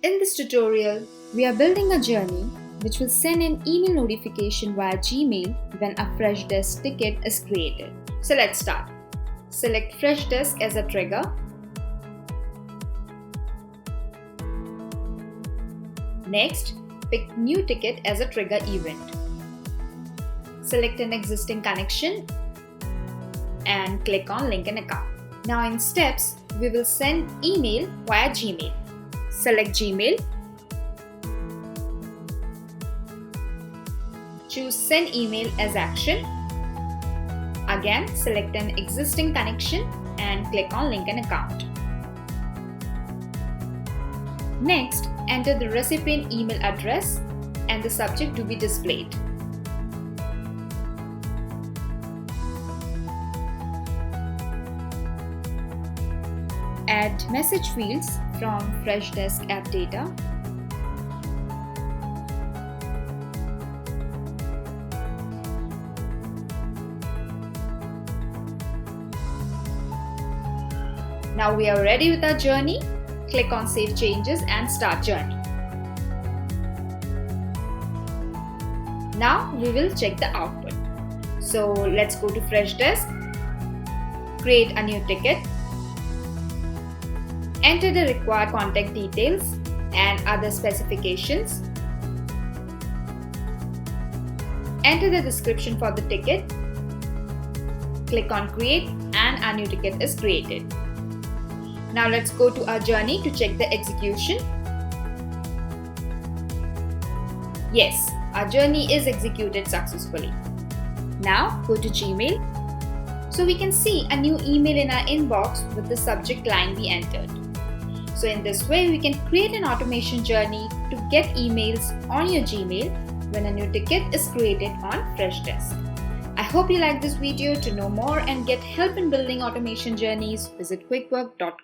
In this tutorial, we are building a journey which will send an email notification via Gmail when a Freshdesk ticket is created. So let's start. Select Freshdesk as a trigger. Next, pick New Ticket as a trigger event. Select an existing connection and click on Link an Account. Now in steps, we will send email via Gmail. Select Gmail. Choose Send Email as Action. Again, select an existing connection and click on Link an Account. Next, enter the recipient email address and the subject to be displayed. Add message fields from Freshdesk app data. Now we are ready with our journey. Click on Save Changes and Start Journey. Now we will check the output. So let's go to Freshdesk, create a new ticket, enter the required contact details and other specifications, enter the description for the ticket, click on Create and a new ticket is created. Now let's go to our journey to check the execution. Yes, our journey is executed successfully. Now go to Gmail. So we can see a new email in our inbox with the subject line we entered. So in this way, we can create an automation journey to get emails on your Gmail when a new ticket is created on Freshdesk. I hope you like this video. To know more and get help in building automation journeys, visit quickwork.com.